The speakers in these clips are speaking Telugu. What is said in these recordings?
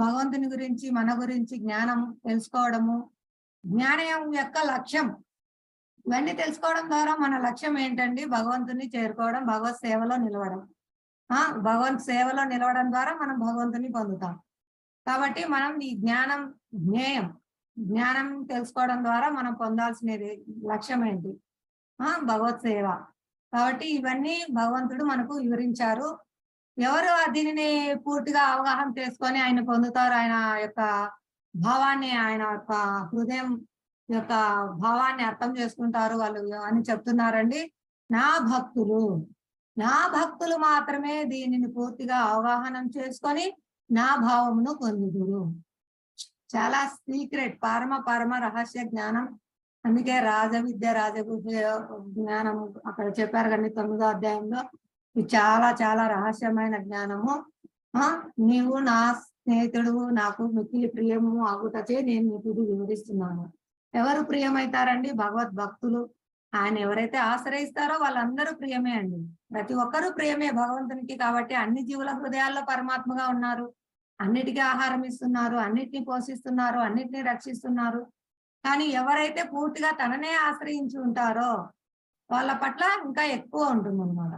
భగవంతుని గురించి, మన గురించి జ్ఞానం తెలుసుకోవడము, జ్ఞానం యొక్క లక్ష్యం ఇవన్నీ తెలుసుకోవడం ద్వారా మన లక్ష్యం ఏంటండి? భగవంతుని చేరుకోవడం, భగవత్ సేవలో నిలవడం. భగవంత్ సేవలో నిలవడం ద్వారా మనం భగవంతుని పొందుతాం. కాబట్టి మనం ఈ జ్ఞేయం జ్ఞానం తెలుసుకోవడం ద్వారా మనం పొందాల్సినది లక్ష్యం ఏంటి? భగవత్ సేవ. కాబట్టి ఇవన్నీ భగవంతుడు మనకు వివరించారు. ఎవరు దీనిని పూర్తిగా అవగాహన చేసుకొని ఆయన పొందుతారు, ఆయన యొక్క భావాన్ని, ఆయన యొక్క హృదయం యొక్క భావాన్ని అర్థం చేసుకుంటారు వాళ్ళు అని చెప్తున్నారండి. నా భక్తులు మాత్రమే దీనిని పూర్తిగా అవగాహన చేసుకొని నా భావమును పొందుదురు. చాలా సీక్రెట్, పరమ రహస్య జ్ఞానం. అందుకే రాజవిద్య జ్ఞానం అక్కడ చెప్పారు కానీ 9వ అధ్యాయంలో ఇది చాలా రహస్యమైన జ్ఞానము. నీవు నా స్నేహితుడు, నాకు మిక్కిలి ప్రియము ఆగుటచే నేను నీకు ఇది వివరిస్తున్నాను. ఎవరు ప్రియమైతారండి? భగవద్భక్తులు. ఆయన ఎవరైతే ఆశ్రయిస్తారో వాళ్ళందరూ ప్రియమే అండి. ప్రతి ఒక్కరూ ప్రియమే భగవంతునికి. కాబట్టి అన్ని జీవుల హృదయాల్లో పరమాత్మగా ఉన్నారు, అన్నిటికీ ఆహారం ఇస్తున్నారు, అన్నిటినీ పోషిస్తున్నారు, అన్నిటినీ రక్షిస్తున్నారు. కానీ ఎవరైతే పూర్తిగా తననే ఆశ్రయించి ఉంటారో వాళ్ళ పట్ల ఇంకా ఎక్కువ ఉంటుంది అన్నమాట.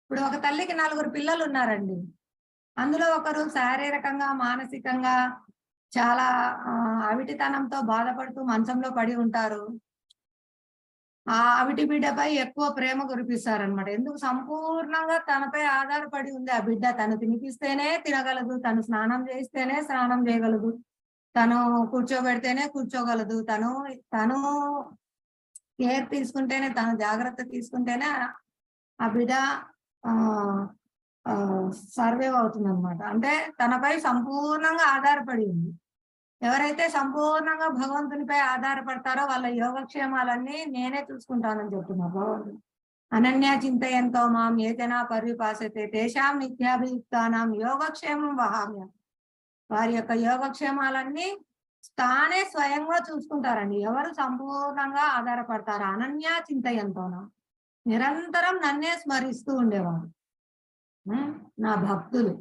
ఇప్పుడు ఒక తల్లికి 4 పిల్లలు ఉన్నారండి. అందులో ఒకరు శారీరకంగా, మానసికంగా చాలా అవిటితనంతో బాధపడుతూ మంచంలో పడి ఉంటారు. ఆ అవిటి బిడ్డపై ఎక్కువ ప్రేమ కురిపిస్తారనమాట. ఎందుకు? సంపూర్ణంగా తనపై ఆధారపడి ఉంది ఆ బిడ్డ. తను తినిపిస్తేనే తినగలదు, తను స్నానం చేయిస్తేనే స్నానం చేయగలదు, తను కూర్చోబెడితేనే కూర్చోగలదు, తను కేర్ తీసుకుంటేనే, తను జాగ్రత్త తీసుకుంటేనే ఆ బిడ్డ సర్వైవ్ అవుతుంది అనమాట. అంటే తనపై సంపూర్ణంగా ఆధారపడి ఉంది. ఎవరైతే సంపూర్ణంగా భగవంతునిపై ఆధారపడతారో వాళ్ళ యోగక్షేమాలన్నీ నేనే చూసుకుంటానని చెప్తున్నారు భగవంతుడు. అనన్య చింతయంతో మాం ఏదైనా పర్యుపాసతే తేషాం నిత్యాభియుక్తానాం యోగక్షేమం వహామ్యం. వారి యొక్క యోగక్షేమాలన్నీ తానే స్వయంగా చూసుకుంటారండి ఎవరు సంపూర్ణంగా ఆధారపడతారు. అనన్య చింతయంతోనా, నిరంతరం నన్నే స్మరిస్తూ ఉండేవారు నా భక్తులు.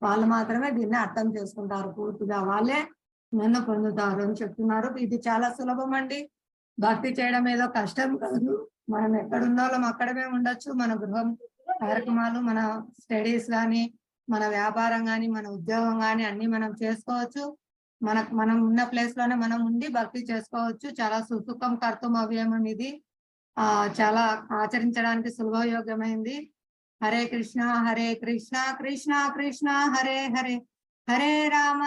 వాళ్ళు మాత్రమే దీన్ని అర్థం చేసుకుంటారు పూర్తిగా, వాళ్ళే నన్ను పొందుతారు అని చెప్తున్నారు. ఇది చాలా సులభం అండి. భక్తి చేయడం ఏదో కష్టం కాదు. మనం ఎక్కడున్నాలో అక్కడమే ఉండొచ్చు. మన గృహం కార్యక్రమాలు, మన స్టడీస్ కానీ, మన వ్యాపారం కానీ, మన ఉద్యోగం కానీ అన్ని మనం చేసుకోవచ్చు. మనం ఉన్న ప్లేస్ లోనే మనం ఉండి భక్తి చేసుకోవచ్చు. చాలా సుసుఖం కర్తం అవ్యయం ఇది. చాలా ఆచరించడానికి సులభయోగ్యమైంది. హరే కృష్ణ కృష్ణ కృష్ణ హరే హరే, హరే రామ